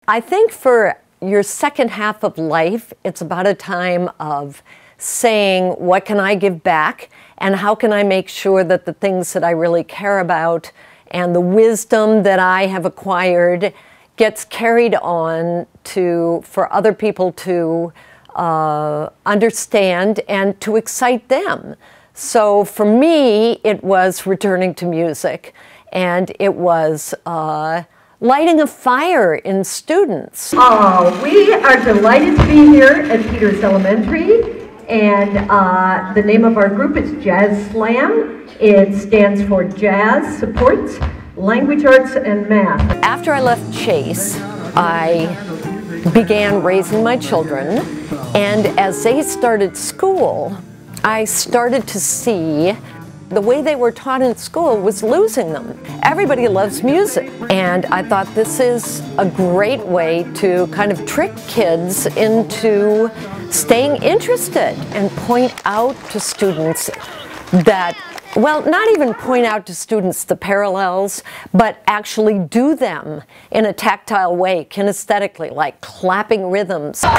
I think for your second half of life, it's about a time of saying, what can I give back, and how can I make sure that the things that I really care about and the wisdom that I have acquired gets carried on for other people to understand and to excite them. So for me, it was returning to music, and it was lighting a fire in students. We are delighted to be here at Peters Elementary, and the name of our group is Jazz Slam. It stands for Jazz Supports Language Arts and Math. After I left Chase, I began raising my children, and as they started school, I started to see the way they were taught in school was losing them. Everybody loves music, and I thought this is a great way to kind of trick kids into staying interested and point out to students that, well, not even point out to students the parallels, but actually do them in a tactile way, kinesthetically, like clapping rhythms. Good!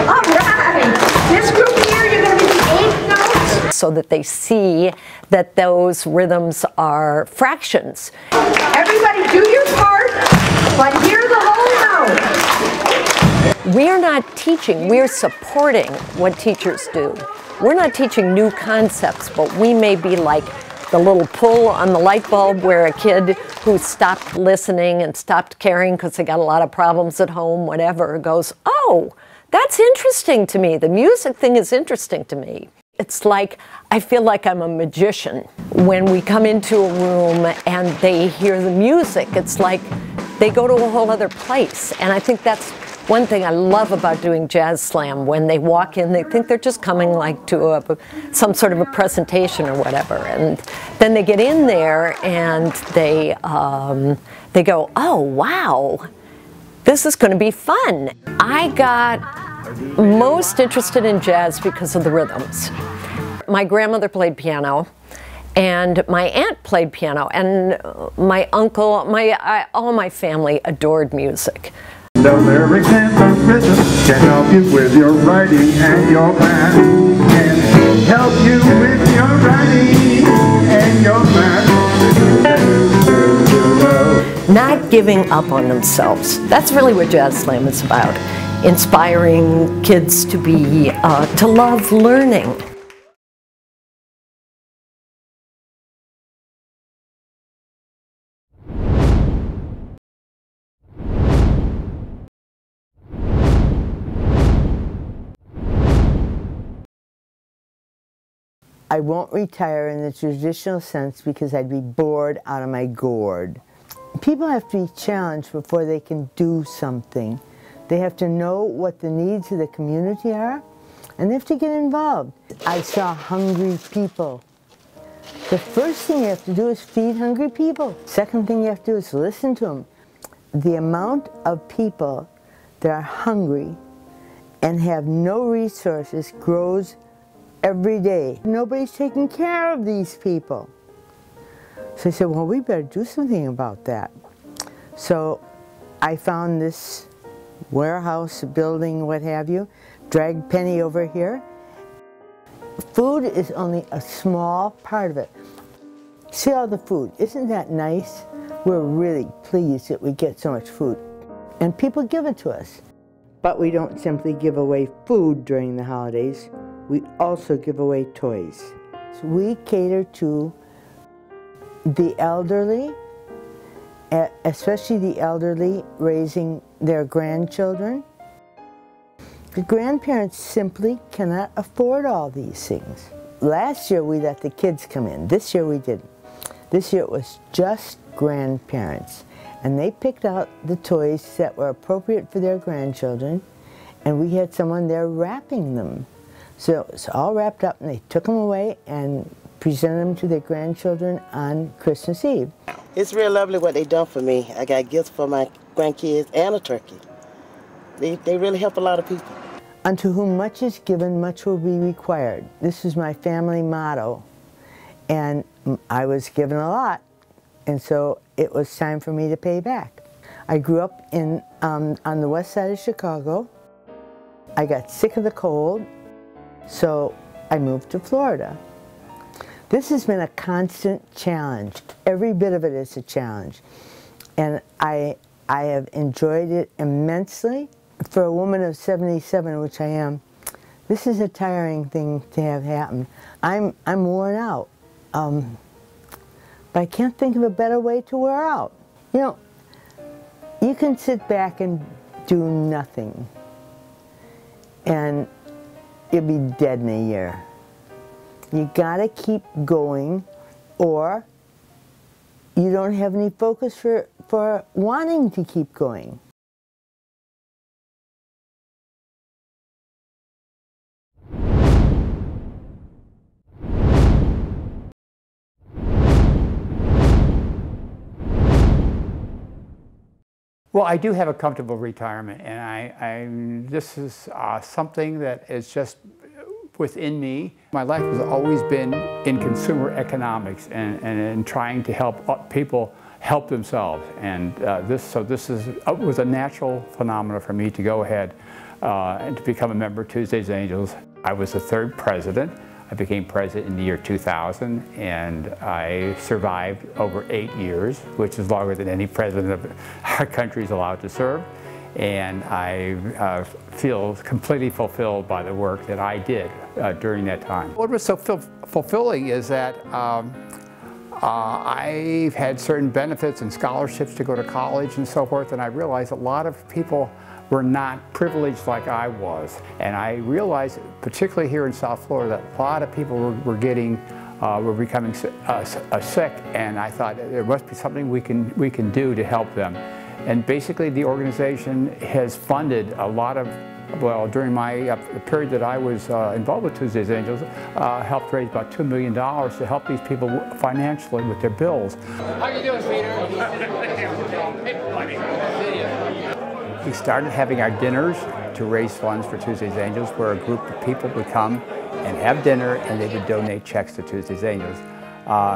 All right! This group here, you're going to be 8 notes. So that they see that those rhythms are fractions. Everybody do your part, but hear the whole note. We are not teaching, we're supporting what teachers do. We're not teaching new concepts, but we may be like the little pull on the light bulb where a kid who stopped listening and stopped caring because they got a lot of problems at home, whatever, goes, oh, that's interesting to me. The music thing is interesting to me. It's like, I feel like I'm a magician. When we come into a room and they hear the music, it's like they go to a whole other place. And I think that's one thing I love about doing Jazz Slam. When they walk in, they think they're just coming like to some sort of a presentation or whatever. And then they get in there and they go, oh, wow, this is going to be fun. I got most interested in jazz because of the rhythms. My grandmother played piano, and my aunt played piano, and my uncle, all my family adored music. The lyrics and the rhythm can help you with your writing and your math. Can help you with your writing and your math. Not giving up on themselves. That's really what Jazz Slam is about. Inspiring kids to be, to love learning. I won't retire in the traditional sense because I'd be bored out of my gourd. People have to be challenged before they can do something. They have to know what the needs of the community are, and they have to get involved. I saw hungry people. The first thing you have to do is feed hungry people. Second thing you have to do is listen to them. The amount of people that are hungry and have no resources grows every day. Nobody's taking care of these people. So I said, well, we better do something about that. So I found this warehouse, building, what have you, dragged Penny over here. Food is only a small part of it. See all the food, isn't that nice? We're really pleased that we get so much food. And people give it to us. But we don't simply give away food during the holidays. We also give away toys. So we cater to the elderly, especially the elderly raising their grandchildren. The grandparents simply cannot afford all these things. Last year we let the kids come in. This year we didn't. This year it was just grandparents. And they picked out the toys that were appropriate for their grandchildren, and we had someone there wrapping them. So it's all wrapped up, and they took them away and presented them to their grandchildren on Christmas Eve. It's real lovely what they done for me. I got gifts for my grandkids and a turkey. They really help a lot of people. Unto whom much is given, much will be required. This is my family motto. And I was given a lot, And so it was time for me to pay back. I grew up on the west side of Chicago. I got sick of the cold, so I moved to Florida. This has been a constant challenge. Every bit of it is a challenge. And I have enjoyed it immensely. For a woman of 77, which I am, this is a tiring thing to have happen. I'm worn out. But I can't think of a better way to wear out. You know, you can sit back and do nothing, and you'll be dead in a year. You gotta keep going, or you don't have any focus for wanting to keep going. Well, I do have a comfortable retirement, and this is something that is just within me. My life has always been in consumer economics and in trying to help people help themselves. And this was a natural phenomenon for me to go ahead and to become a member of Tuesday's Angels. I was the third president. I became president in the year 2000, and I survived over 8 years, which is longer than any president of our country is allowed to serve. And I feel completely fulfilled by the work that I did during that time. What was so fulfilling is that I've had certain benefits and scholarships to go to college and so forth, and I realized a lot of people were not privileged like I was. And I realized, particularly here in South Florida, that a lot of people were becoming sick, and I thought there must be something we can do to help them. And basically the organization has funded a lot of, well, during my the period that I was involved with Tuesday's Angels, helped raise about $2 million to help these people financially with their bills. How you doing, Peter? We started having our dinners to raise funds for Tuesday's Angels, where a group of people would come and have dinner, and they would donate checks to Tuesday's Angels.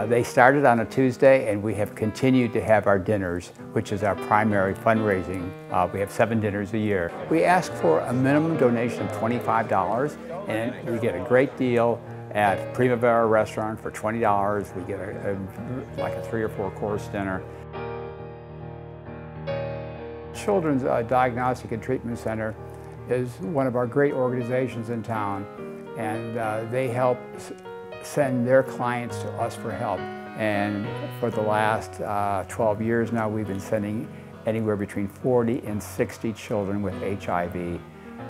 They started on a Tuesday, and we have continued to have our dinners, which is our primary fundraising. We have 7 dinners a year. We ask for a minimum donation of $25, and we get a great deal at Primavera Restaurant for $20. We get like a 3 or 4 course dinner. Children's Diagnostic and Treatment Center is one of our great organizations in town, and they help send their clients to us for help. And for the last 12 years now, we've been sending anywhere between 40 and 60 children with HIV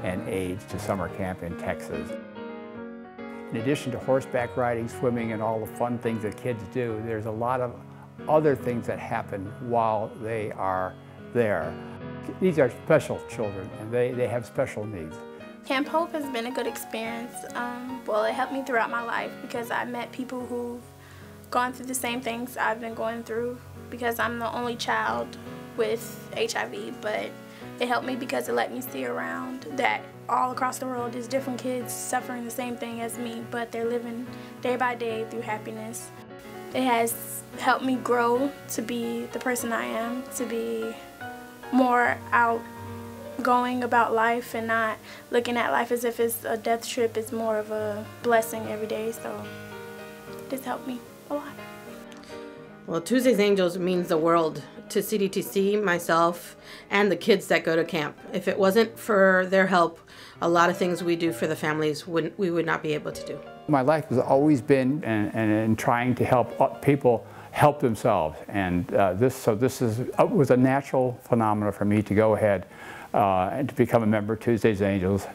and AIDS to summer camp in Texas. In addition to horseback riding, swimming, and all the fun things that kids do, there's a lot of other things that happen while they are there. These are special children, and they have special needs. Camp Hope has been a good experience. Well, it helped me throughout my life because I met people who've gone through the same things I've been going through, because I'm the only child with HIV, but it helped me because it let me see around that all across the world there's different kids suffering the same thing as me, but they're living day by day through happiness. It has helped me grow to be the person I am, to be more outgoing about life and not looking at life as if it's a death trip. It's more of a blessing every day, so this helped me a lot. Well, Tuesday's Angels means the world to CDTC, myself, and the kids that go to camp. If it wasn't for their help, a lot of things we do for the families we would not be able to do. My life has always been in trying to help people help themselves, and this was a natural phenomenon for me to go ahead and to become a member of Tuesday's Angels.